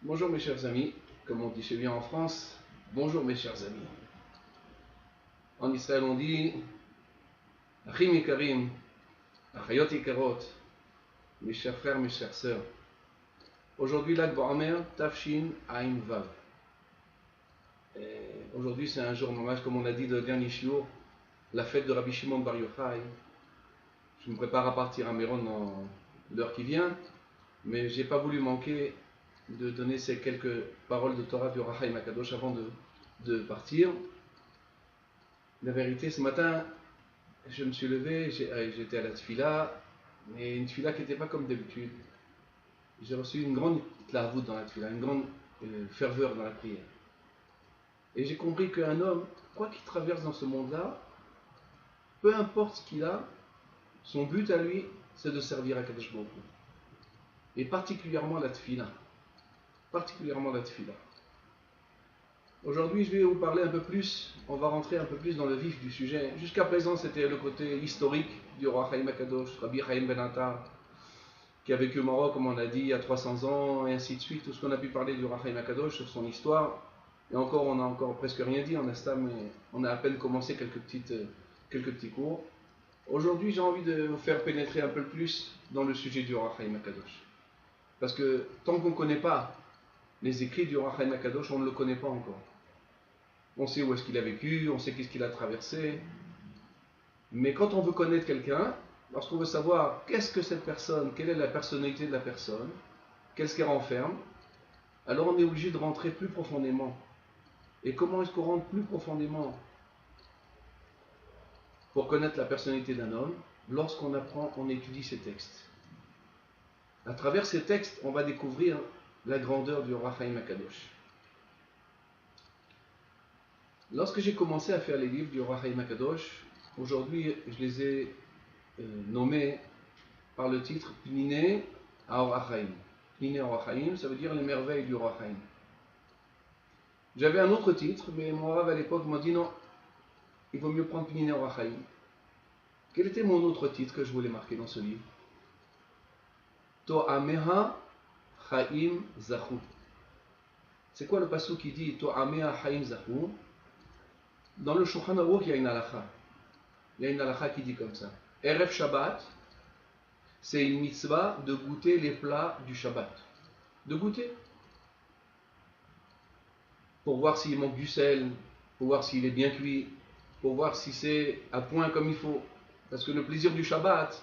Bonjour mes chers amis, comme on dit chez bien en France, bonjour mes chers amis. En Israël on dit Achim Ikarim, Achayot Ikarot, mes chers frères, mes chères sœurs. Aujourd'hui Lag Ba'omer, Tafshin Ain Vav. Aujourd'hui c'est un jour normal, comme on a dit de dernier shiur, la fête de Rabbi Shimon Bar Yochai. Je me prépare à partir à Méron dans l'heure qui vient, mais j'ai pas voulu manquer de donner ces quelques paroles de Torah du Ohr HaChaim HaKadosh avant de partir. La vérité, ce matin, je me suis levé, j'étais à la tfila, mais une tfila qui n'était pas comme d'habitude. J'ai reçu une grande tlarvout dans la tfila, une grande ferveur dans la prière. Et j'ai compris qu'un homme, quoi qu'il traverse dans ce monde-là, peu importe ce qu'il a, son but à lui, c'est de servir à Kadosh Baruch Hu. Et particulièrement la tfila. Aujourd'hui, je vais vous parler un peu plus, on va rentrer un peu plus dans le vif du sujet. Jusqu'à présent, c'était le côté historique du Ohr HaChaim HaKadosh, Rabbi Chaim Ben Attar, qui a vécu au Maroc, comme on a dit, il y a 300 ans, et ainsi de suite. Tout ce qu'on a pu parler du Ohr HaChaim HaKadosh, sur son histoire. Et encore, on n'a encore presque rien dit en Asta, mais on a à peine commencé quelques petits cours. Aujourd'hui, j'ai envie de vous faire pénétrer un peu plus dans le sujet du Ohr HaChaim HaKadosh. Parce que tant qu'on ne connaît pas les écrits du Ohr HaChaim HaKadosh, on ne le connaît pas encore. On sait où est-ce qu'il a vécu, on sait qu'est-ce qu'il a traversé. Mais quand on veut connaître quelqu'un, lorsqu'on veut savoir qu'est-ce que cette personne, quelle est la personnalité de la personne, qu'est-ce qu'elle renferme, alors on est obligé de rentrer plus profondément. Et comment est-ce qu'on rentre plus profondément pour connaître la personnalité d'un homme? Lorsqu'on apprend, on étudie ces textes. À travers ces textes, on va découvrir la grandeur du Ohr HaChaim HaKadosh. Lorsque j'ai commencé à faire les livres du Ohr HaChaim HaKadosh, aujourd'hui je les ai nommés par le titre Pniné Ohr HaChaim. Pniné Ohr HaChaim, ça veut dire les merveilles du Ohr HaChaim. J'avais un autre titre, mais mon Rav à l'époque m'a dit non, il vaut mieux prendre Pniné Ohr HaChaim. Quel était mon autre titre que je voulais marquer dans ce livre? To'ameha Chaim Zachu. C'est quoi le passage qui dit To'ameha Chaim Zachu? Dans le Shulchan Aruch, il y a une halakha. Il y a une halakha qui dit comme ça. Erev Shabbat, c'est une mitzvah de goûter les plats du Shabbat. De goûter. Pour voir s'il manque du sel, pour voir s'il est bien cuit, pour voir si c'est à point comme il faut. Parce que le plaisir du Shabbat,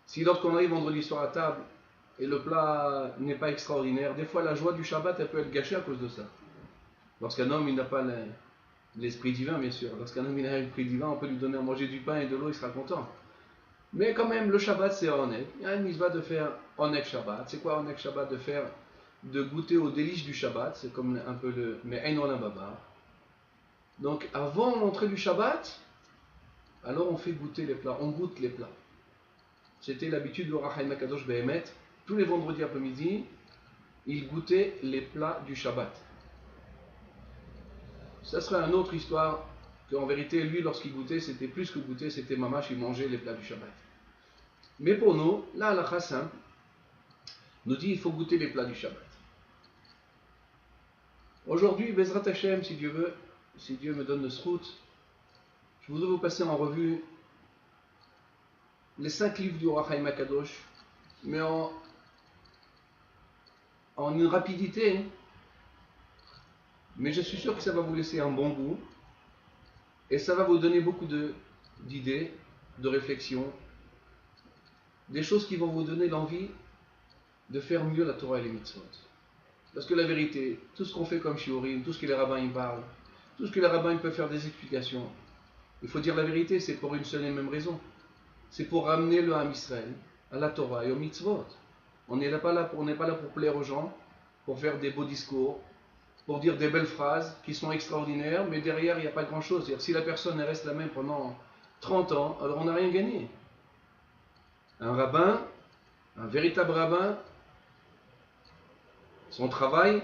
si lorsqu'on arrive vendredi soir à table et le plat n'est pas extraordinaire, des fois la joie du Shabbat elle peut être gâchée à cause de ça. Lorsqu'un homme il n'a pas l'esprit divin, bien sûr. Lorsqu'un homme il a l'esprit divin, on peut lui donner à manger du pain et de l'eau, il sera content. Mais quand même, le Shabbat c'est Oneg. Il y a une mitzvah de faire Oneg Shabbat. C'est quoi Oneg Shabbat? De goûter aux délices du Shabbat. C'est comme un peu le Me'en Olam Haba. Donc avant l'entrée du Shabbat, alors on fait goûter les plats, on goûte les plats. C'était l'habitude de Ohr HaChaim HaKadosh Behemet. Tous les vendredis après-midi, il goûtait les plats du Shabbat. Ça serait une autre histoire, qu'en vérité, lui, lorsqu'il goûtait, c'était plus que goûter, c'était mamash, il mangeait les plats du Shabbat. Mais pour nous, la halakha simple nous dit il faut goûter les plats du Shabbat. Aujourd'hui, Bezrat Hashem, si Dieu veut, si Dieu me donne le srout, je voudrais vous passer en revue les 5 livres du Ohr HaChaim HaKadosh, mais en une rapidité, mais je suis sûr que ça va vous laisser un bon goût et ça va vous donner beaucoup d'idées, de réflexions, des choses qui vont vous donner l'envie de faire mieux la Torah et les mitzvot. Parce que la vérité, tout ce qu'on fait comme shiurim, tout ce que les rabbins y parlent, tout ce que les rabbins peuvent faire des explications, il faut dire la vérité, c'est pour une seule et même raison. C'est pour ramener le Ham Israël à la Torah et aux mitzvot. On n'est pas là pour plaire aux gens, pour faire des beaux discours, pour dire des belles phrases qui sont extraordinaires, mais derrière il n'y a pas grand chose. C'est-à-dire, si la personne reste la même pendant 30 ans, alors on n'a rien gagné. Un rabbin, un véritable rabbin, son travail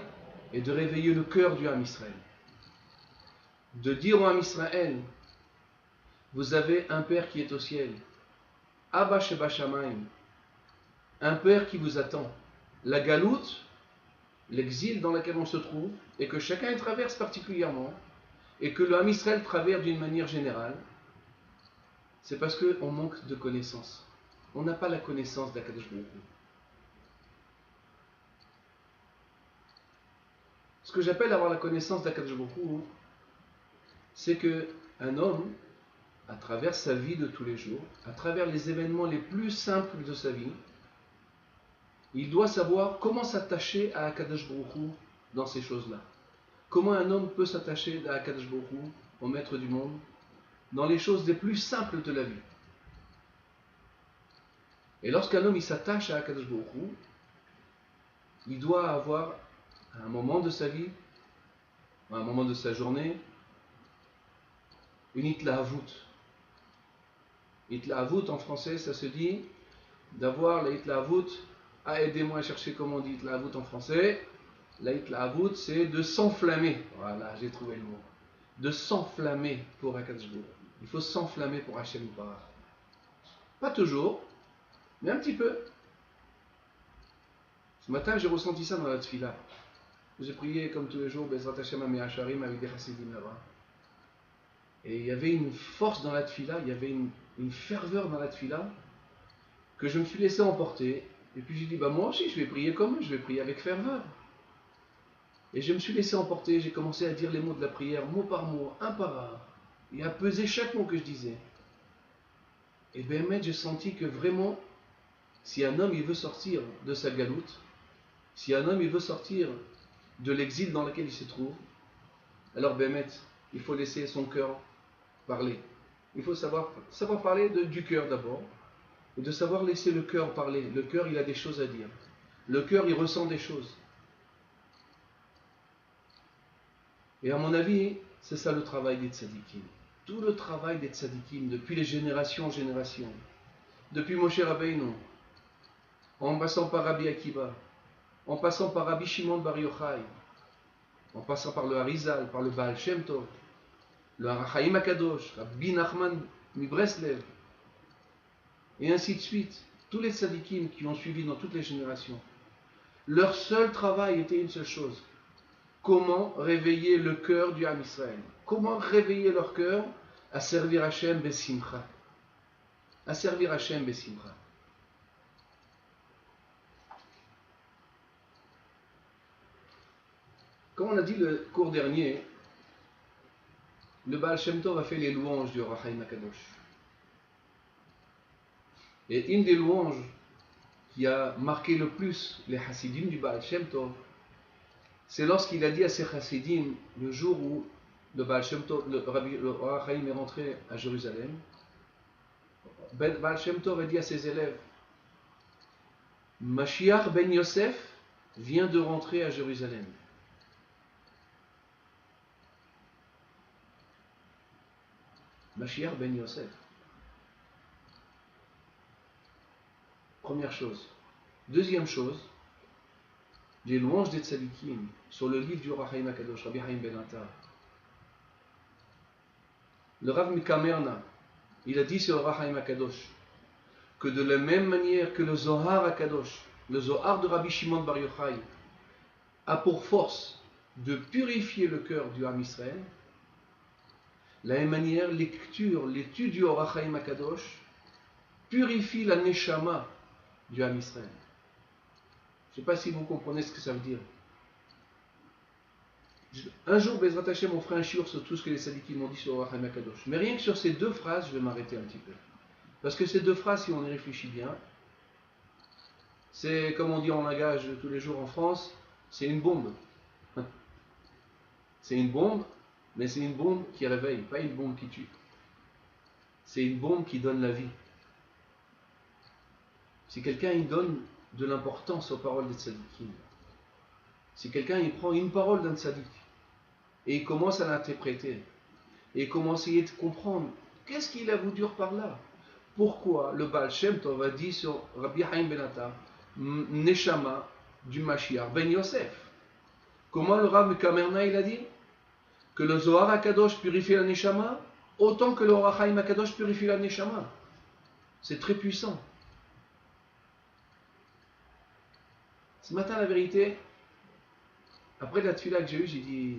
est de réveiller le cœur du Ham Israël. De dire au Ham Israël, vous avez un Père qui est au ciel. Abba Sheba Shamayim. Un Père qui vous attend. La galoute, l'exil dans lequel on se trouve, et que chacun traverse particulièrement, et que le Ham Israël traverse d'une manière générale, c'est parce qu'on manque de connaissance. On n'a pas la connaissance d'Akadosh Baruch Hu. Ce que j'appelle avoir la connaissance d'Akadosh Baruch Hu, c'est qu'un homme, à travers sa vie de tous les jours, à travers les événements les plus simples de sa vie, il doit savoir comment s'attacher à Akadosh Baruch Hu dans ces choses-là. Comment un homme peut s'attacher à Akadosh Baruch Hu, au maître du monde, dans les choses les plus simples de la vie. Et lorsqu'un homme il s'attache à Akadosh Baruch Hu, il doit avoir à un moment de sa vie, à un moment de sa journée, une itlahavut. Itlahavut en français, ça se dit d'avoir la itlahavut. Aidez-moi à chercher comment on dit itlahavut en français. La itlahavut, c'est de s'enflammer. Voilà, j'ai trouvé le mot. De s'enflammer pour Akadosh Baruch Hu. Il faut s'enflammer pour Hashem Yitbarach. Pas toujours, mais un petit peu. Ce matin, j'ai ressenti ça dans la tfila. J'ai prié comme tous les jours, Bezrat Hashem Amei Hasharim avec des chassidim là-bas. Et il y avait une force dans la tfila, il y avait une ferveur dans la tfila, que je me suis laissé emporter. Et puis j'ai dit, moi aussi je vais prier comme eux, je vais prier avec ferveur. Et je me suis laissé emporter, j'ai commencé à dire les mots de la prière, mot par mot, un par un, et à peser chaque mot que je disais. Et bien, j'ai senti que vraiment, si un homme il veut sortir de sa galoute, si un homme il veut sortir de l'exil dans lequel il se trouve, alors Bémet, il faut laisser son cœur parler. Il faut savoir parler du cœur d'abord, et de savoir laisser le cœur parler. Le cœur, il a des choses à dire. Le cœur, il ressent des choses. Et à mon avis, c'est ça le travail des tzadikim. Tout le travail des tzadikim, depuis les générations en génération, depuis Moshe Rabbeinu, en passant par Rabbi Akiva, en passant par Rabbi Shimon Bar Yochai, en passant par le Harizal, par le Baal Shem Tov, le Har Chaim HaKadosh, Rabbi Nachman Mibreslev, et ainsi de suite. Tous les tzadikim qui ont suivi dans toutes les générations, leur seul travail était une seule chose: comment réveiller le cœur du Ham Israël, comment réveiller leur cœur à servir Hashem besimcha, à servir Hashem besimcha. Comme on a dit le cours dernier, le Baal Shem Tov a fait les louanges du Or HaChaim HaKadosh. Et une des louanges qui a marqué le plus les Hasidim du Baal Shem Tov, c'est lorsqu'il a dit à ses Hasidim, le jour où le Baal Shem Tov, le Or HaChaim est rentré à Jérusalem, Baal Shem Tov a dit à ses élèves, Mashiach ben Yosef vient de rentrer à Jérusalem. Mashiach ben Yosef. Première chose. Deuxième chose, les louanges des tzadikim sur le livre du Or HaChaim HaKadosh, Rabbi Chaim ben Atta. Le Rav Mikamerna, il a dit sur le Or HaChaim HaKadosh que de la même manière que le Zohar HaKadosh, le Zohar de Rabbi Shimon Bar Yochai, a pour force de purifier le cœur du Ham Israël, de la même manière, l'étude du Or HaChaim HaKadosh purifie la neshama du Ham Israël. Je ne sais pas si vous comprenez ce que ça veut dire. Un jour, Bezrat Hashem, on fera un shiur sur tout ce que les tzadikim m'ont dit sur Or HaChaim HaKadosh. Mais rien que sur ces deux phrases, je vais m'arrêter un petit peu. Parce que ces deux phrases, si on y réfléchit bien, c'est, comme on dit en langage tous les jours en France, c'est une bombe. C'est une bombe, mais c'est une bombe qui réveille, pas une bombe qui tue. C'est une bombe qui donne la vie. Si quelqu'un il donne de l'importance aux paroles des tzadikim, si quelqu'un il prend une parole d'un tzadik et il commence à l'interpréter et il commence à essayer de comprendre qu'est-ce qu'il a voulu dire par là, pourquoi le Baal Shem Tov a dit sur Rabbi Chaim ben Atta Neshama du Mashiach ben Yosef, comment le Rav Kamerna il a dit que le Zohar HaKadosh purifie la Neshama autant que le Or HaChaim HaKadosh purifie la Neshama. C'est très puissant. Ce matin, la vérité, Après la tefila que j'ai eue, j'ai dit,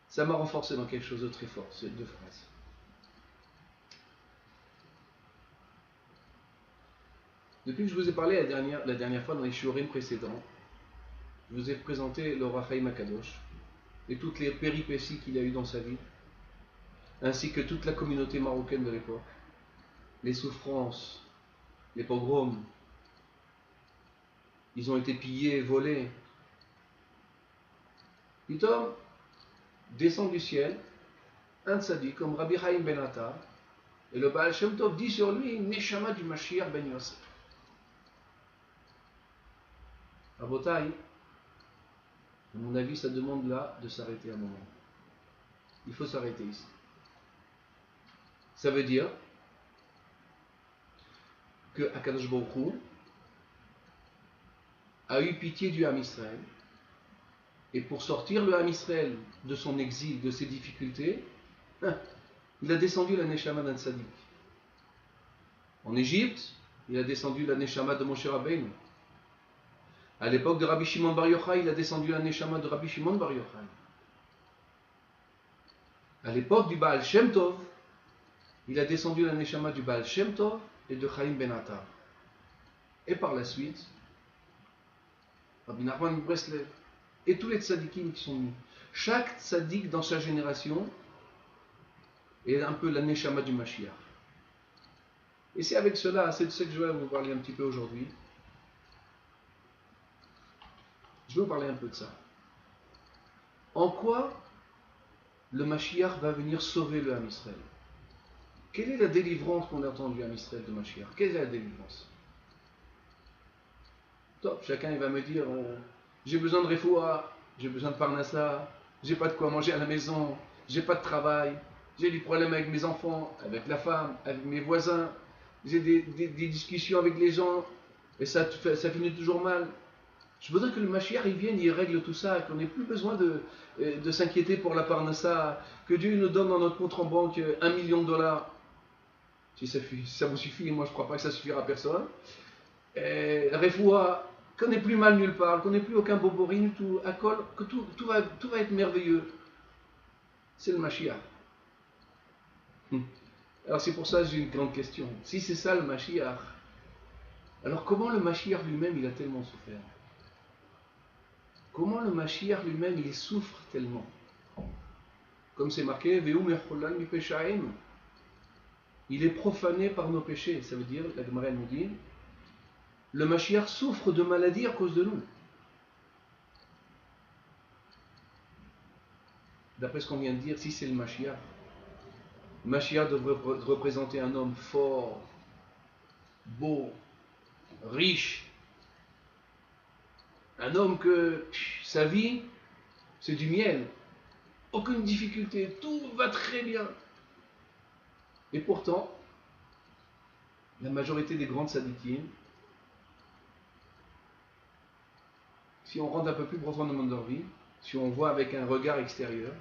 ça m'a renforcé dans quelque chose de très fort, ces deux phrases. Depuis que je vous ai parlé la dernière fois dans les shiurim précédents, je vous ai présenté le Roi Chaim Akadosh et toutes les péripéties qu'il a eues dans sa vie, ainsi que toute la communauté marocaine de l'époque, les souffrances, les pogroms, ils ont été pillés, volés. Pitom descend du ciel un tzaddik comme Rabbi Chaim Ben Atta, et le Baal Shem Tov dit sur lui Neshama du Mashiach Ben Yosef. Rabotai, à mon avis, ça demande là de s'arrêter un moment. Il faut s'arrêter ici. Ça veut dire que Akadosh Baruch Hu a eu pitié du Ham Israël, et pour sortir le Ham Israël de son exil, de ses difficultés, il a descendu la Neshama d'un tzaddik. En Égypte, il a descendu la Neshama de Moshe Rabbeinu. À l'époque de Rabbi Shimon Bar Yochai, il a descendu la Neshama de Rabbi Shimon Bar Yochai. À l'époque du Baal Shem Tov, il a descendu la Neshama du Baal Shem Tov et de Chaim Ben Atta. Et par la suite, Rabbi Nachman Breslev et tous les tzadikim qui sont venus. Chaque tzadik dans sa génération est un peu la Neshama du Mashiach. Et c'est avec cela, c'est de ce que je vais vous parler un petit peu aujourd'hui. Je vais vous parler un peu de ça. En quoi le Mashiach va venir sauver le Ham Israël? Quelle est la délivrance qu'on attend du Ham Israël de Mashiach? Quelle est la délivrance? Top, chacun il va me dire j'ai besoin de refoua, j'ai besoin de parnassa, j'ai pas de quoi manger à la maison, j'ai pas de travail, j'ai des problèmes avec mes enfants, avec la femme, avec mes voisins, j'ai des discussions avec les gens et ça finit toujours mal. Je voudrais que le Mashiach il vienne, il règle tout ça, qu'on n'ait plus besoin de s'inquiéter pour la parnassa, que Dieu nous donne dans notre compte en banque $1 million. Si ça vous suffit, moi je ne crois pas que ça suffira à personne. Refoua, qu'on n'ait plus mal nulle part, qu'on n'ait plus aucun bobori du tout, à col, que tout va être merveilleux. C'est le Mashiach. Alors c'est pour ça que j'ai une grande question. Si c'est ça le Mashiach, alors comment le Mashiach lui-même il a tellement souffert? Comment le Mashiach lui-même il souffre tellement? Comme c'est marqué, il est profané par nos péchés. Ça veut dire, la Gemara nous dit, le Mashiach souffre de maladie à cause de nous. D'après ce qu'on vient de dire, si c'est le Mashiach devrait représenter un homme fort, beau, riche, un homme que sa vie, c'est du miel, aucune difficulté, tout va très bien. Et pourtant, la majorité des grandes tzadikim, si on rentre un peu plus profondément dans leur vie, si on voit avec un regard extérieur,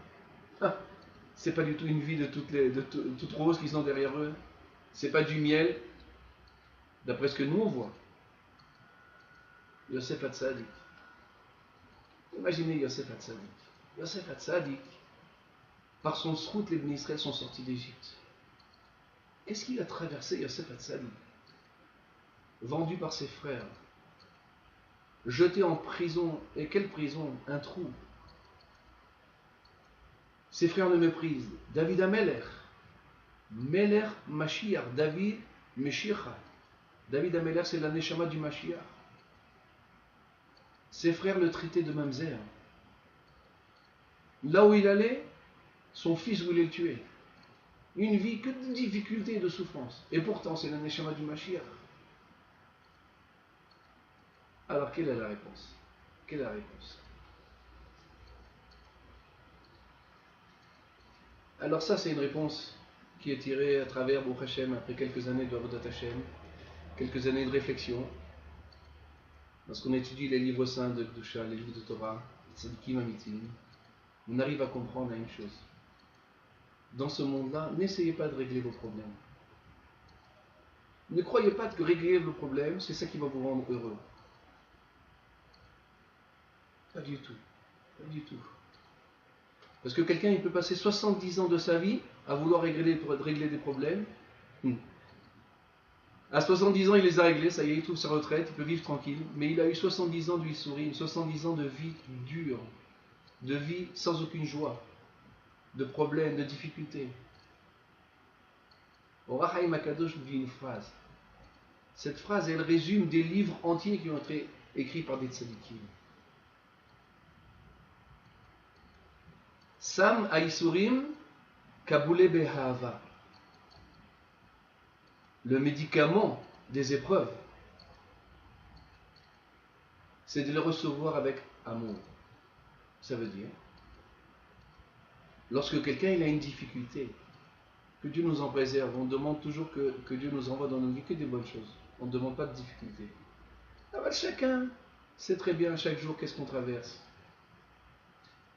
c'est pas du tout une vie de toute rose qui sont derrière eux, c'est pas du miel, d'après ce que nous on voit. Yosef Hatzadik. Imaginez Yosef Hatzadik. Yosef Hatzadik, par son srout, les Bnei Israël sont sortis d'Égypte. Qu'est-ce qu'il a traversé, Yosef Hatzadik? Vendu par ses frères, jeté en prison. Et quelle prison? Un trou. Ses frères le méprisent. David Ameler, Meler Mashiach, David Meshicha. David Ameler, c'est la Neshama du Mashiach. Ses frères le traitaient de mamzer. Là où il allait, son fils voulait le tuer. Une vie que de difficultés et de souffrances. Et pourtant, c'est la Neshama du Mashiach. Alors, quelle est la réponse? Quelle est la réponse? Alors ça, c'est une réponse qui est tirée à travers Baruch Hashem, après quelques années de Avodat Hashem, quelques années de réflexion. Lorsqu'on étudie les livres saints de Kedusha, les livres de Torah, Tzadikim Amitim, on arrive à comprendre une chose. Dans ce monde-là, n'essayez pas de régler vos problèmes. Ne croyez pas que régler vos problèmes, c'est ça qui va vous rendre heureux. Pas du tout. Pas du tout. Parce que quelqu'un, il peut passer 70 ans de sa vie à vouloir régler des problèmes. À 70 ans, il les a réglés, ça y est, il trouve sa retraite, il peut vivre tranquille. Mais il a eu 70 ans d'huissouri, 70 ans de vie dure, de vie sans aucune joie, de problèmes, de difficultés. Or Haïm Akadosh nous dit une phrase. Cette phrase, elle résume des livres entiers qui ont été écrits par des tzadikim. Sam Aïsurim Kaboulé Behava. Le médicament des épreuves, c'est de les recevoir avec amour. Ça veut dire, lorsque quelqu'un il a une difficulté, que Dieu nous en préserve, on demande toujours que Dieu nous envoie dans nos vies que des bonnes choses. On ne demande pas de difficultés. Ah ben, chacun sait très bien chaque jour qu'est-ce qu'on traverse.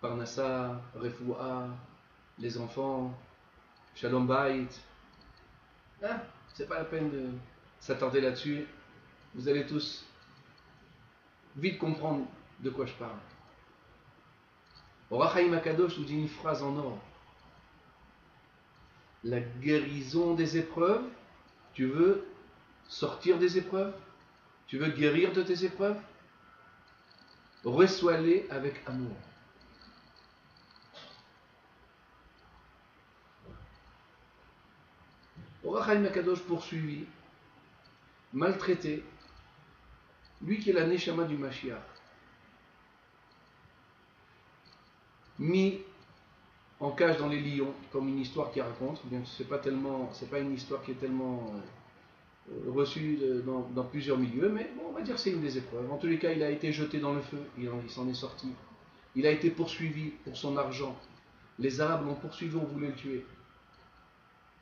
Parnassa, Refoua, les enfants, Shalom Bayit. Ah, c'est pas la peine de s'attarder là-dessus. Vous allez tous vite comprendre de quoi je parle. Or Haïm Akadosh nous dit une phrase en or. La guérison des épreuves, tu veux sortir des épreuves, tu veux guérir de tes épreuves, reçois-les avec amour. Or Haïm Akadosh poursuivi, maltraité, lui qui est la Neshama du Mashiach, mis en cage dans les lions, comme une histoire qui raconte, bien c'est pas une histoire qui est tellement reçue dans plusieurs milieux, mais bon, on va dire que c'est une des épreuves. En tous les cas, il a été jeté dans le feu, il s'en est sorti. Il a été poursuivi pour son argent. Les Arabes l'ont poursuivi, on voulait le tuer.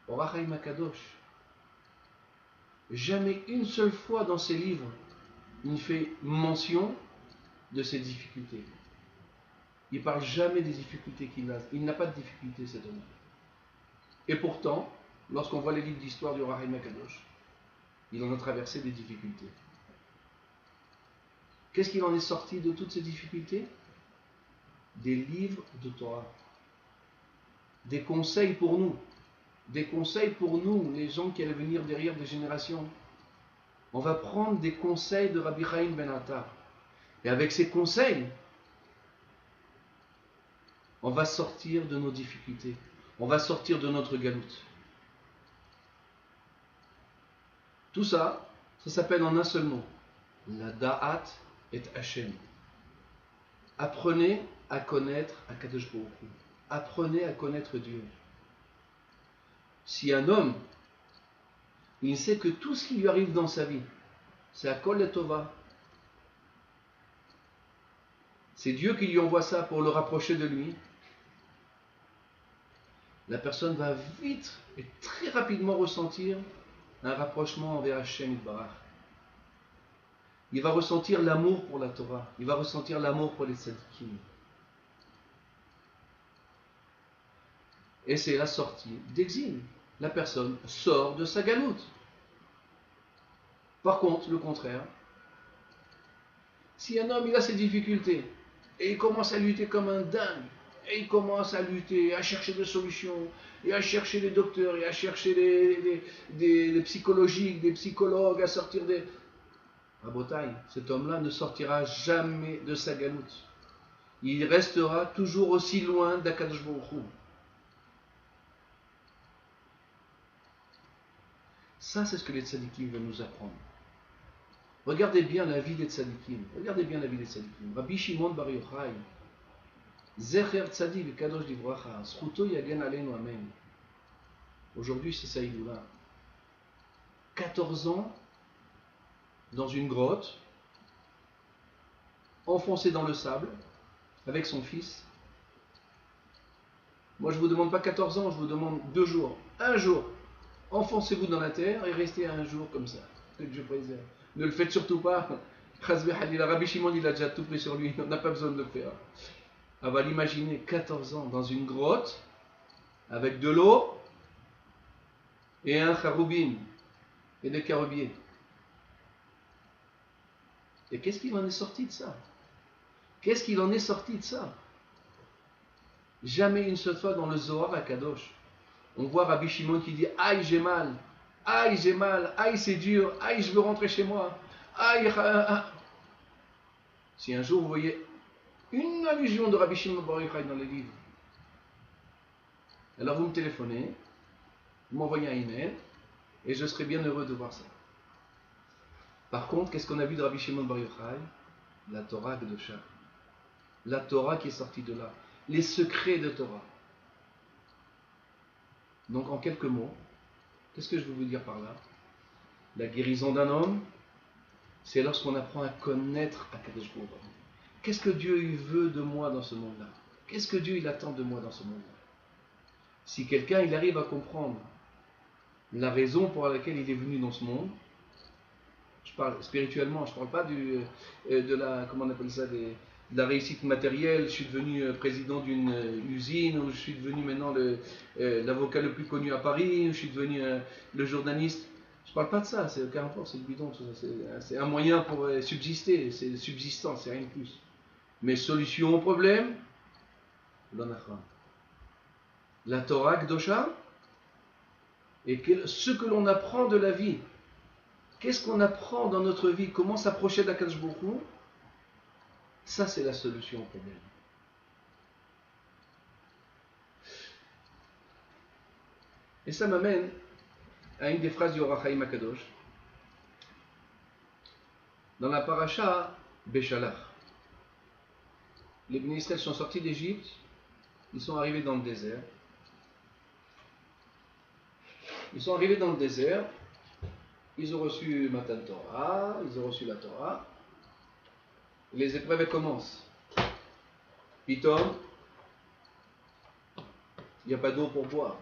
Or Haïm Akadosh, jamais une seule fois dans ses livres, il ne fait mention de ses difficultés. Il ne parle jamais des difficultés qu'il a. Il n'a pas de difficultés, cet homme. Et pourtant, lorsqu'on voit les livres d'histoire du Haïm Akadosh, il en a traversé des difficultés. Qu'est-ce qu'il en est sorti de toutes ces difficultés? Des livres de Torah. Des conseils pour nous. Des conseils pour nous, les gens qui allaient venir derrière des générations. On va prendre des conseils de Rabbi Chaim Ben Attar. Et avec ces conseils, on va sortir de nos difficultés. On va sortir de notre galoute. Tout ça, ça s'appelle en un seul mot. La Da'at et Hashem. Apprenez à connaître Akadosh Baruch Hu. Apprenez à connaître Dieu. Si un homme, il sait que tout ce qui lui arrive dans sa vie, c'est Akol et Tova. C'est Dieu qui lui envoie ça pour le rapprocher de lui. La personne va vite et très rapidement ressentir un rapprochement envers Hashem Yitbarach. Il va ressentir l'amour pour la Torah. Il va ressentir l'amour pour les tzadikim. Et c'est la sortie d'exil. La personne sort de sa galoute. Par contre, le contraire, si un homme il a ses difficultés et il commence à lutter comme un dingue, et il commence à lutter, à chercher des solutions, et à chercher des docteurs, et à chercher des psychologiques, des psychologues, à sortir des... Rabotaï, cet homme-là ne sortira jamais de sa galoute. Il restera toujours aussi loin d'Akadosh Baruch Hu. Ça, c'est ce que les tzadikim veulent nous apprendre. Regardez bien la vie des tzadikim. Regardez bien la vie des tzadikim. Rabbi Shimon Bar Yochai, Zecher Tzadik Kadosh Livracha, Zchuto Yagen Aleinu Amen. Aujourd'hui, c'est Saïdoula. 14 ans dans une grotte, enfoncé dans le sable, avec son fils. Moi, je ne vous demande pas 14 ans, je vous demande 2 jours. Un jour, enfoncez-vous dans la terre et restez un jour comme ça. Que Dieu préserve. Ne le faites surtout pas. Rabbi Shimon, il a déjà tout pris sur lui, on n'a pas besoin de le faire. On va l'imaginer 14 ans dans une grotte, avec de l'eau et un charoubim et des caroubiers. Et qu'est-ce qu'il en est sorti de ça? Qu'est-ce qu'il en est sorti de ça? Jamais une seule fois dans le Zohar à Kadosh, on voit Rabbi Shimon qui dit aïe j'ai mal, aïe c'est dur, aïe je veux rentrer chez moi, aïe. Si un jour vous voyez une allusion de Rabbi Shimon Bar Yochai dans les livres, alors vous me téléphonez, vous m'envoyez un email et je serai bien heureux de voir ça. Par contre, qu'est-ce qu'on a vu de Rabbi Shimon Bar Yochai? La Torah Kedosha. La Torah qui est sortie de là. Les secrets de Torah. Donc en quelques mots, qu'est-ce que je veux vous dire par là? La guérison d'un homme, c'est lorsqu'on apprend à connaître Akadosh Baruch Hu. Qu'est-ce que Dieu il veut de moi dans ce monde-là? Qu'est-ce que Dieu il attend de moi dans ce monde-là? Si quelqu'un il arrive à comprendre la raison pour laquelle il est venu dans ce monde, je parle spirituellement, je ne parle pas de la, comment on appelle ça, de la réussite matérielle, je suis devenu président d'une usine, ou je suis devenu maintenant l'avocat le plus connu à Paris, ou je suis devenu le journaliste. Je ne parle pas de ça, c'est aucun rapport, c'est le bidon, tout ça. C'est un moyen pour subsister, c'est subsistant, c'est rien de plus. Mais solution au problème, la Torah Kedosha, et ce que l'on apprend de la vie. Qu'est-ce qu'on apprend dans notre vie? Comment s'approcher d'Akadosh Baruch Hu? Ça, c'est la solution au problème. Et ça m'amène à une des phrases du Or HaChaim HaKadosh dans la paracha Béchalach. Les Bnei Israël sont sortis d'Égypte, ils sont arrivés dans le désert. Ils ont reçu Matan Torah, ils ont reçu la Torah. Les épreuves commencent. Pitom, il n'y a pas d'eau pour boire.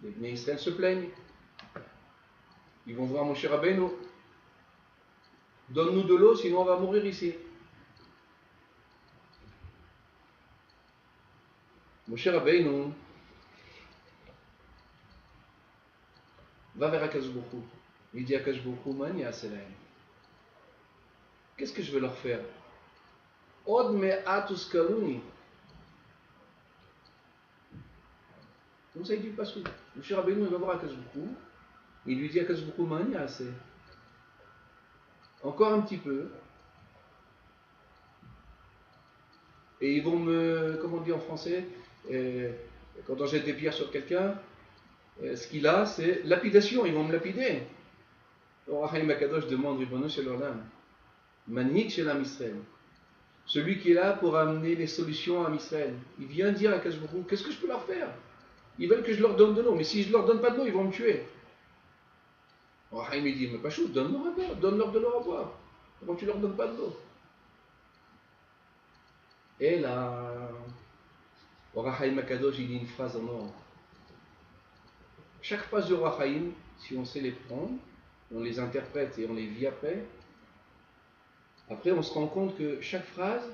Les Bnei Israël se plaignent. Ils vont voir Moshe Rabbeinu. Donne-nous de l'eau, sinon on va mourir ici. Moshe Rabbeinu va vers Akadosh Baruch Hu. Il dit à Akadosh Baruch Hu, Mani Aselaim. Qu'est-ce que je vais leur faire? Od me'atus kaluni. Comme ça il dit pas sous. Moshe Rabbeinu va voir Akadosh Baruch Hu. Il lui dit à Akadosh Baruch Hu, Mani assez. Encore un petit peu. Et ils vont me, comment on dit en français, quand on jette des pierres sur quelqu'un, ce qu'il a, c'est lapidation, ils vont me lapider. Or, Haïm Akadosh demande, Ribono Shel Olam, Manik Shel Am Israël, celui qui est là pour amener les solutions à Israël. Il vient dire à Akadosh Baruch Hu, qu'est-ce que je peux leur faire? Ils veulent que je leur donne de l'eau, mais si je ne leur donne pas de l'eau, ils vont me tuer. Or, Haïm dit, mais pas chou, donne-leur à boire, donne-leur de l'eau à boire. Pourquoi tu ne leur donnes pas de l'eau? Et là, Or Haïm Akadosh, il dit une phrase en or. Chaque phrase du Or HaChaim, si on sait les prendre, on les interprète et on les vit après on se rend compte que chaque phrase,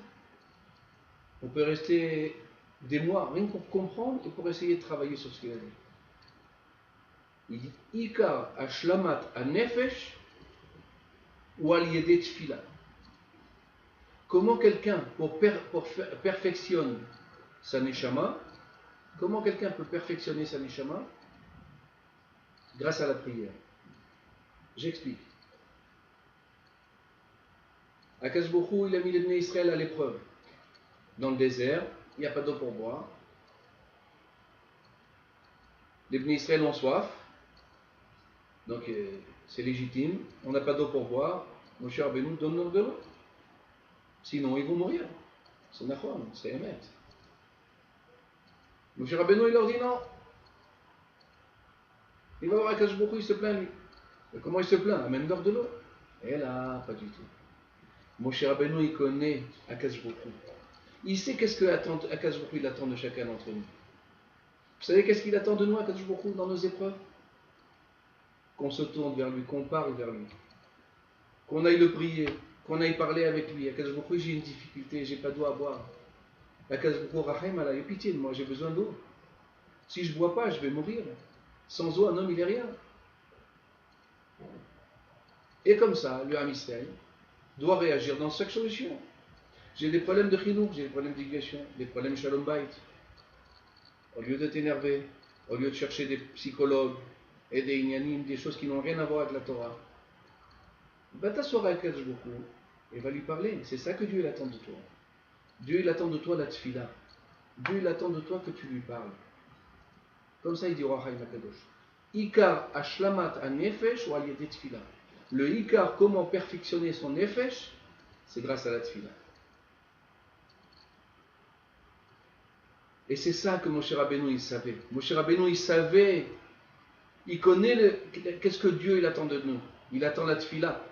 on peut rester des mois rien pour comprendre et pour essayer de travailler sur ce qu'il a dit. Il dit Ikar Ashlamat Anefesh ou Al Yedei Tfila. Comment quelqu'un perfectionne sa neshama? Comment quelqu'un peut perfectionner sa neshama? Grâce à la prière. J'explique. Akadosh Baruch Hu, il a mis les Bnei Israël à l'épreuve. Dans le désert, il n'y a pas d'eau pour boire. Les Bnei Israël ont soif. Donc c'est légitime. On n'a pas d'eau pour boire. Moshe Rabbeinu, donne-nous de l'eau. Sinon, ils vont mourir. C'est Nachon, c'est Emet. Moshe Rabbeinu, il leur dit non. Il va voir Akadosh Baruch Hu, il se plaint lui. Et comment il se plaint? Amène-leur de l'eau. Et là, pas du tout. Moshe Rabbeinu, il connaît Akadosh Baruch Hu. Il sait qu'est-ce que Akadosh Baruch Hu, il attend de chacun d'entre nous. Vous savez qu'est-ce qu'il attend de nous, Akadosh Baruch Hu, dans nos épreuves? Qu'on se tourne vers lui, qu'on parle vers lui. Qu'on aille le prier, qu'on aille parler avec lui. Akadosh Baruch Hu, j'ai une difficulté, j'ai pas d'eau à boire. Akadosh Baruch Hu, Rahim, Allah, pitié de moi, j'ai besoin d'eau. Si je ne bois pas, je vais mourir. Sans eau, un homme, il est rien. Et comme ça, le Ham Israël, doit réagir dans chaque solution. J'ai des problèmes de chinouk, j'ai des problèmes d'éducation, des problèmes shalom bait. Au lieu de t'énerver, au lieu de chercher des psychologues et des inyanim, des choses qui n'ont rien à voir avec la Torah, va t'asseoir avec Kadosh Baruch Hu et va lui parler. C'est ça que Dieu il attend de toi. Dieu il attend de toi la tfila. Dieu il attend de toi que tu lui parles. Comme ça il dit au Rachaim Akadosh. Ikar ashlamat an-nefesh ou al-yedei tfila. Le ikar, comment perfectionner son nefesh, c'est grâce à la tfila. Et c'est ça que Moshe Rabbeinu il savait. Moshe Rabbeinu il savait, il connaît qu'est-ce que Dieu il attend de nous. Il attend la tfila.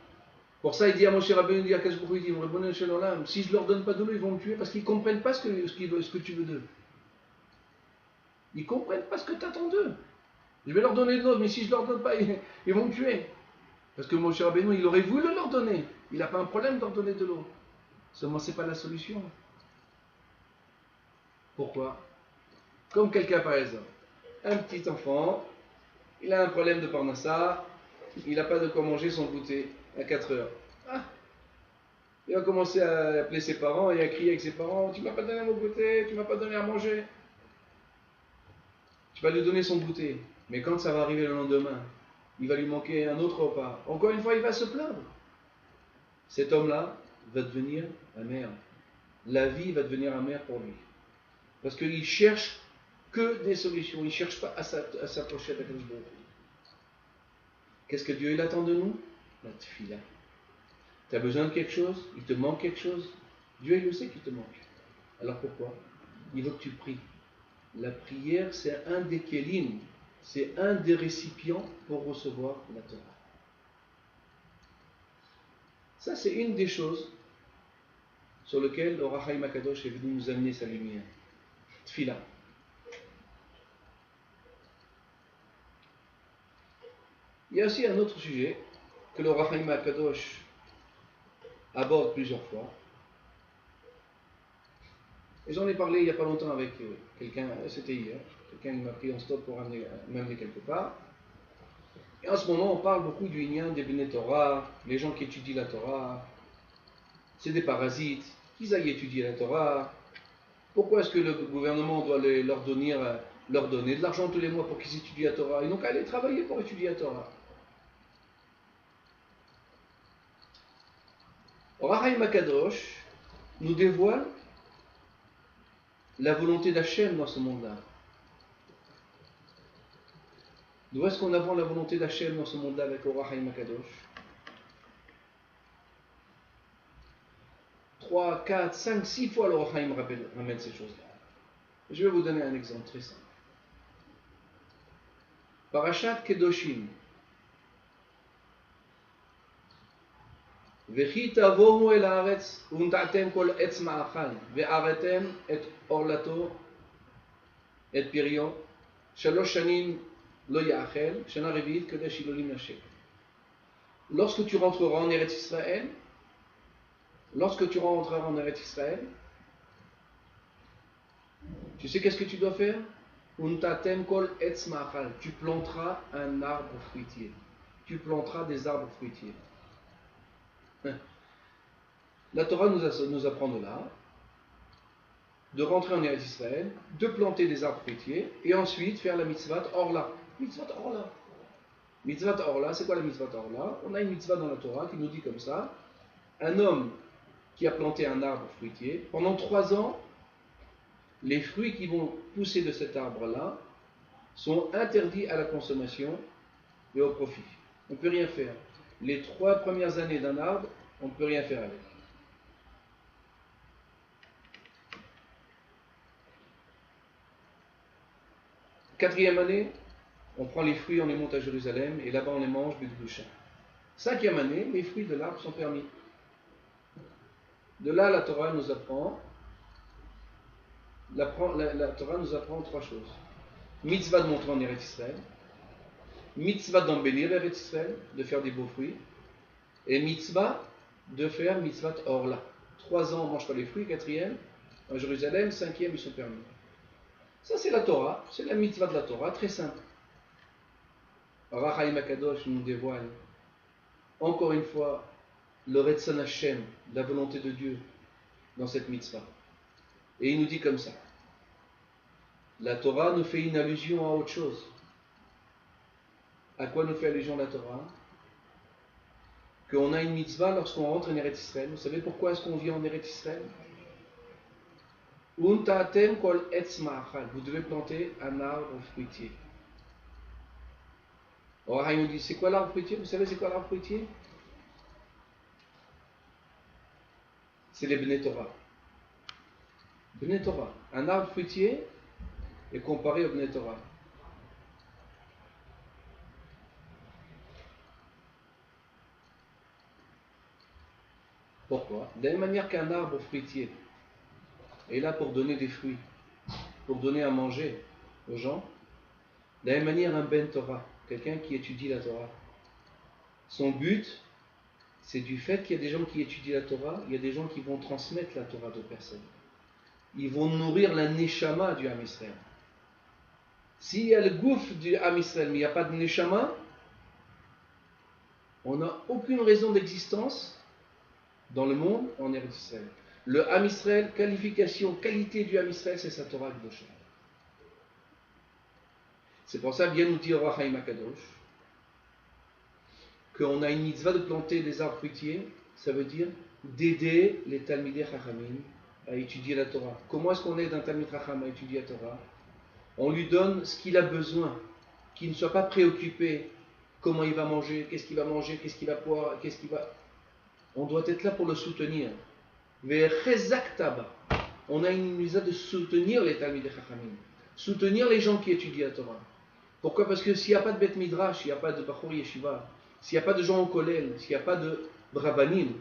Pour ça il dit à Moshe Rabbeinu, il dit à Kadosh Baruch Hu, il dit, Rabbeinu Shalom, si je leur donne pas de l'eau, ils vont me tuer parce qu'ils ne comprennent pas ce que tu veux d'eux. Ils ne comprennent pas ce que tu attends d'eux. Je vais leur donner de l'eau, mais si je ne leur donne pas, ils vont me tuer. Parce que Moshe Rabbeinu, il aurait voulu leur donner. Il n'a pas un problème de leur donner de l'eau. Seulement, ce n'est pas la solution. Pourquoi? Comme quelqu'un, par exemple, un petit enfant, il a un problème de parnassa, il n'a pas de quoi manger son goûter à 4 heures. Ah, il va commencer à appeler ses parents et à crier avec ses parents, tu ne m'as pas donné mon goûter, tu ne m'as pas donné à manger. Tu vas lui donner son goûter. Mais quand ça va arriver le lendemain, il va lui manquer un autre repas. Encore une fois, il va se plaindre. Cet homme-là va devenir amer. La vie va devenir amère pour lui. Parce qu'il cherche que des solutions. Il ne cherche pas à s'approcher de Kadosh Baruch Hu. Qu'est-ce que Dieu il attend de nous? La tfila. Tu as besoin de quelque chose? Il te manque quelque chose? Dieu il le sait qu'il te manque. Alors pourquoi? Il veut que tu pries. La prière, c'est un des kélim, c'est un des récipients pour recevoir la Torah. Ça, c'est une des choses sur lesquelles le Rachaim Akadosh est venu nous amener sa lumière. Tfila. Il y a aussi un autre sujet que le Rachaim Akadosh aborde plusieurs fois. Et j'en ai parlé il n'y a pas longtemps avec quelqu'un, c'était hier, quelqu'un m'a pris en stop pour m'amener quelque part. Et en ce moment, on parle beaucoup du Inyan des Bnei Torah, les gens qui étudient la Torah, c'est des parasites, qu'ils aillent étudier la Torah. Pourquoi est-ce que le gouvernement doit leur donner de l'argent tous les mois pour qu'ils étudient la Torah? Ils n'ont qu'à aller travailler pour étudier la Torah. Rachaim Akadosh nous dévoile la volonté d'Hachem dans ce monde-là. D'où est-ce qu'on apprend la volonté d'Hachem dans ce monde-là avec Rachaim Akadosh? 3, 4, 5, 6 fois le Rachaim ramène ces choses-là. Je vais vous donner un exemple très simple. Parashat Kedoshim. וכי תבואו אל הארץ ונטעתם כל עץ מאכל וערתם את עורלתו את פריו 3 שנים לא יאכל שנה רביעית כדי שלא יימשך. Lorsque tu rentreras en Eretz Israël, tu sais qu'est-ce que tu dois faire? Untatem kol etz ma'achal. Tu planteras un arbre fruitier. Tu planteras des arbres fruitiers. La Torah nous apprend de là, de rentrer en Eretz Israël, de planter des arbres fruitiers, et ensuite faire la mitzvah orla. Mitzvah orla. Mitzvah orla, c'est quoi la mitzvah orla? On a une mitzvah dans la Torah qui nous dit comme ça, un homme qui a planté un arbre fruitier, pendant 3 ans, les fruits qui vont pousser de cet arbre-là sont interdits à la consommation et au profit. On ne peut rien faire. Les 3 premières années d'un arbre, on ne peut rien faire avec. Quatrième année, on prend les fruits, on les monte à Jérusalem, et là-bas on les mange, bidoucha. 5e année, les fruits de l'arbre sont permis. De là, la Torah nous apprend, la Torah nous apprend 3 choses. Mitzvah de montrer en Eretz Israël, mitzvah d'embellir Eretz Israël, de faire des beaux fruits, et mitzvah de faire mitzvah orla. 3 ans on ne mange pas les fruits, 4e, à Jérusalem, 5e ils sont permis. Ça c'est la Torah, c'est la mitzvah de la Torah, très simple. Rachaim Akadosh nous dévoile encore une fois le Retzon Hashem, la volonté de Dieu, dans cette mitzvah. Et il nous dit comme ça. La Torah nous fait une allusion à autre chose. À quoi nous fait allusion la Torah? Qu'on a une mitzvah lorsqu'on rentre en Eretz Israël. Vous savez pourquoi est-ce qu'on vient en Eretz Israël? Unta'atem kol etz ma'achal. Vous devez planter un arbre fruitier. Alors il nous dit, c'est quoi l'arbre fruitier? Vous savez c'est quoi l'arbre fruitier? C'est les Bnei Torah. Bnei Torah. Un arbre fruitier est comparé au Bnei Torah. Pourquoi? De la même manière qu'un arbre fruitier est là pour donner des fruits, pour donner à manger aux gens, de la même manière un Ben Torah, quelqu'un qui étudie la Torah, son but, c'est du fait qu'il y a des gens qui étudient la Torah, il y a des gens qui vont transmettre la Torah aux personnes. Ils vont nourrir la Neshama du Ham Israël. S'il y a le gouffre du Ham Israël, mais il n'y a pas de Neshama, on n'a aucune raison d'existence dans le monde en Eretz Israël. Le Ham Israël, qualité du Ham Israël, c'est sa Torah Kedoshah. C'est pour ça, bien nous dire Roi Chaim Akadosh, qu'on a une mitzvah de planter des arbres fruitiers, ça veut dire d'aider les Talmidei Chachamim à étudier la Torah. Comment est-ce qu'on aide un Talmid Chacham à étudier la Torah? On lui donne ce qu'il a besoin, qu'il ne soit pas préoccupé comment il va manger, qu'est-ce qu'il va manger, qu'est-ce qu'il va boire, qu'est-ce qu'il va... On doit être là pour le soutenir. On a une mitzvah de soutenir les Talmidei Chachamim, soutenir les gens qui étudient la Torah. Pourquoi? Parce que s'il n'y a pas de Bet Midrash, s'il n'y a pas de Bachor Yeshiva, s'il n'y a pas de gens au kollel, s'il n'y a pas de Rabbanim,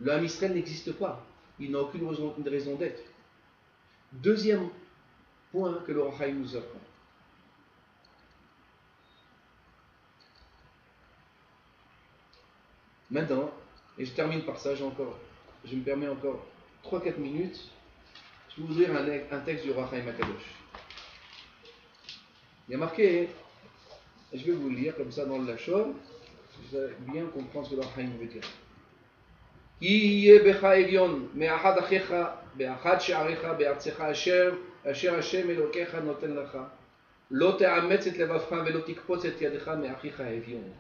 le Ham Israël n'existe pas. Il n'a aucune raison d'être. Deuxième point que le Roi Chaim nous apprend. Maintenant, et je termine par ça, je me permets encore 3-4 minutes, je vais vous ouvrir un texte du Roi Chaim Akadosh. Il y a marqué, et je vais vous le lire comme ça dans le Lachon, vous allez bien comprendre ce que le Roi Chaim veut dire. כי יהיה בך עליון מאחד אחיך באחד שעריך בארצך אשר השם אלוקיך נותן לך לא תאמץ את לבבך ולא תקפוץ את ידך מאחיך האביון.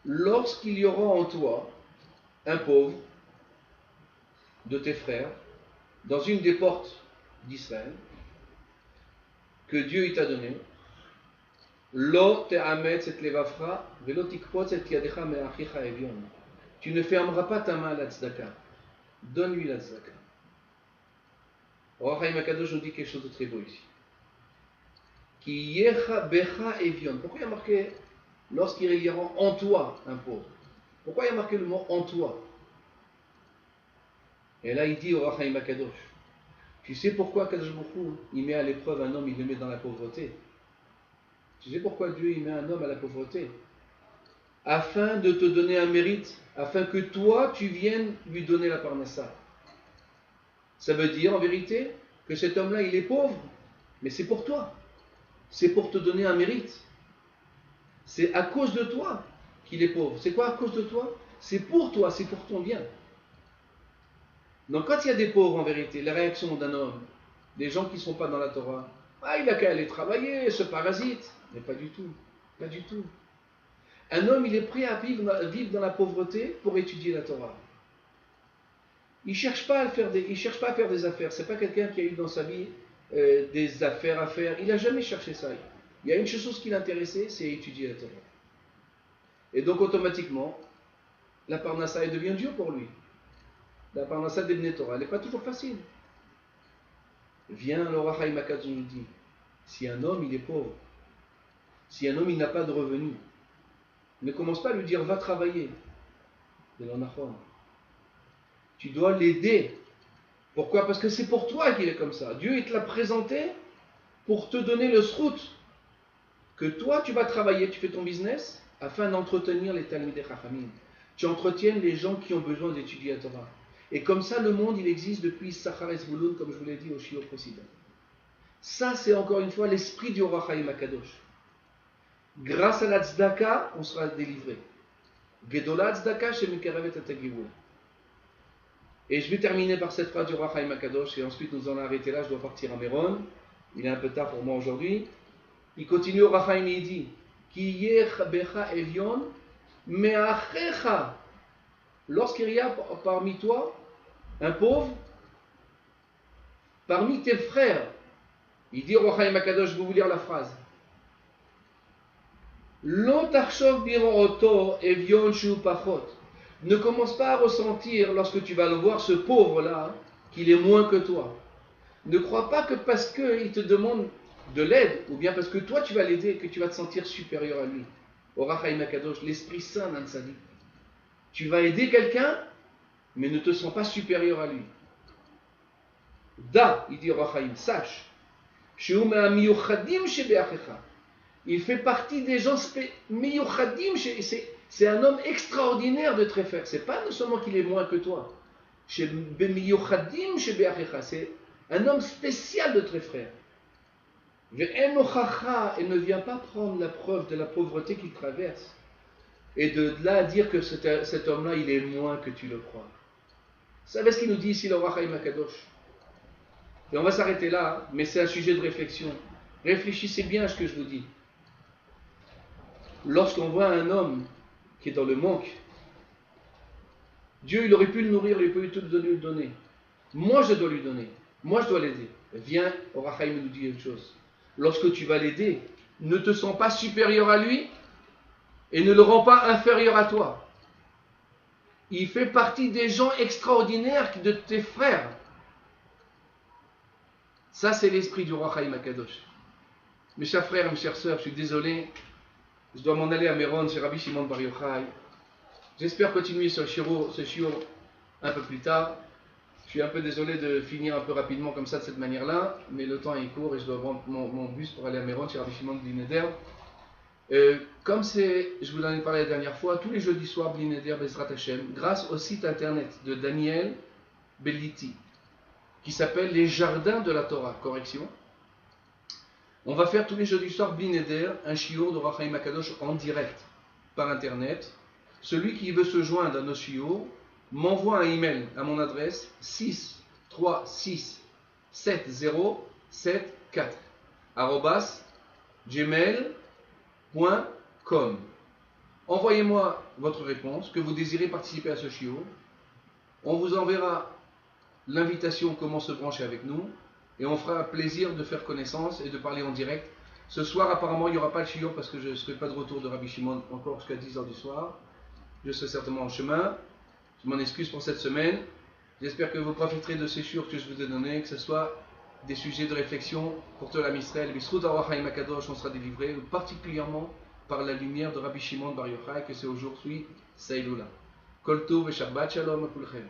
Lorsqu'il y aura en toi un pauvre de tes frères dans une des portes d'Israël que Dieu t'a donné, lo te'ametz et levavcha velo tikpotz et yadecha me'achicha evion. Tu ne fermeras pas ta main à la tzedaka. Donne-lui la tzedaka. Roi Chaim Akadosh nous dit quelque chose de très beau ici. Ki yecha becha evion. Pourquoi il y a marqué lorsqu'il y aura en toi un pauvre? Pourquoi il y a marqué le mot en toi? Et là il dit au Roi Chaim Akadosh, tu sais pourquoi Kadosh Baruch Hu, il met à l'épreuve un homme, il le met dans la pauvreté? Tu sais pourquoi Dieu il met un homme à la pauvreté? Afin de te donner un mérite, afin que toi tu viennes lui donner la parnassa. Ça veut dire en vérité que cet homme-là il est pauvre, mais c'est pour toi. C'est pour te donner un mérite. C'est à cause de toi qu'il est pauvre. C'est quoi à cause de toi? C'est pour toi, c'est pour ton bien. Donc quand il y a des pauvres en vérité, la réaction d'un homme, des gens qui ne sont pas dans la Torah, ah il a qu'à aller travailler, ce parasite. Mais pas du tout, pas du tout. Un homme il est prêt à vivre dans la pauvreté pour étudier la Torah. Il ne cherche pas à faire des affaires. C'est pas quelqu'un qui a eu dans sa vie des affaires à faire. Il n'a jamais cherché ça. Il y a une chose qui l'intéressait, c'est étudier la Torah. Et donc automatiquement, la parnassa devient dure pour lui. La parnassa des Bnei Torah, elle n'est pas toujours facile. Vient le Roi Chaim Akadosh nous dit, si un homme il est pauvre, si un homme il n'a pas de revenus, ne commence pas à lui dire va travailler. De l'anachon. Tu dois l'aider. Pourquoi? Parce que c'est pour toi qu'il est comme ça. Dieu il te l'a présenté pour te donner le srout. Que toi tu vas travailler, tu fais ton business afin d'entretenir les Talmidei Chachamim. Tu entretiennes les gens qui ont besoin d'étudier la Torah. Et comme ça le monde il existe depuis Issachar et Zvulun, comme je vous l'ai dit au shiur précédent. Ça c'est encore une fois l'esprit du Roi Chaim Akadosh. Grâce à la tzedaka, on sera délivré. Gedola tzedaka shemikarevet et hagibur. Et je vais terminer par cette phrase du Roi Chaim Akadosh, et ensuite nous allons arrêter là, je dois partir à Méron. Il est un peu tard pour moi aujourd'hui. Il continue au Roi Chaim et il dit Ki yech becha evyon me'achecha. Lorsqu'il y a parmi toi un pauvre, parmi tes frères, il dit au Roi Chaim Akadosh, je vais vous lire la phrase. Lo tachshov birooto evyon shu pachot. Ne commence pas à ressentir, lorsque tu vas le voir, ce pauvre-là, qu'il est moins que toi. Ne crois pas que parce qu'il te demande de l'aide, ou bien parce que toi tu vas l'aider, que tu vas te sentir supérieur à lui. Au Rachaim Akadosh, l'Esprit Saint d'un Tzadik. Tu vas aider quelqu'un, mais ne te sens pas supérieur à lui. Da, il dit au Rachaim, sache, il fait partie des gens miyuchadim, c'est un homme extraordinaire de Tréfer. C'est pas seulement qu'il est moins que toi. C'est un homme spécial de Tréfer. Et ne vient pas prendre la preuve de la pauvreté qu'il traverse. Et de là dire que cet homme-là, il est moins que tu le crois. Vous savez ce qu'il nous dit ici, le Roi Chaim Akadosh? Et on va s'arrêter là, mais c'est un sujet de réflexion. Réfléchissez bien à ce que je vous dis. Lorsqu'on voit un homme qui est dans le manque, Dieu, il aurait pu le nourrir, il aurait pu tout lui donner. Moi, je dois lui donner. Moi, je dois l'aider. Viens, Roi Chaim nous dit une chose. Lorsque tu vas l'aider, ne te sens pas supérieur à lui et ne le rends pas inférieur à toi. Il fait partie des gens extraordinaires de tes frères. Ça, c'est l'esprit du Roi Chaim Akadosh. Mes chers frères, mes chères sœurs, je suis désolé. Je dois m'en aller à Méron chez Rabbi Shimon Bar Yochai. J'espère continuer ce shiur un peu plus tard. Je suis un peu désolé de finir un peu rapidement comme ça, de cette manière-là, mais le temps est court et je dois prendre mon bus pour aller à Méron chez Rabbi Shimon Bli Neder. Comme je vous en ai parlé la dernière fois, tous les jeudis soirs, Bli Neder, Bezrat Hashem, grâce au site internet de Daniel Belliti, qui s'appelle Les Jardins de la Torah, correction. On va faire tous les jeudis soirs Bli Neder, un shiur de Roi Chaim Akadosh en direct, par internet. Celui qui veut se joindre à nos shiur m'envoie un email à mon adresse 6367074@gmail.com. Envoyez-moi votre réponse, que vous désirez participer à ce shiur. On vous enverra l'invitation comment se brancher avec nous et on fera plaisir de faire connaissance et de parler en direct. Ce soir, apparemment, il n'y aura pas le shiur parce que je ne serai pas de retour de Rabbi Shimon encore jusqu'à 10h du soir. Je serai certainement en chemin. Je m'en excuse pour cette semaine. J'espère que vous profiterez de ces shiurs que je vous ai donnés, que ce soit des sujets de réflexion pour tout l'Am Israël. Bisrout Roi Chaim Akadosh, on sera délivré, particulièrement par la lumière de Rabbi Shimon Bar Yochai, que c'est aujourd'hui Saïloula. Kol Tov et Shabbat Shalom à Kulchem.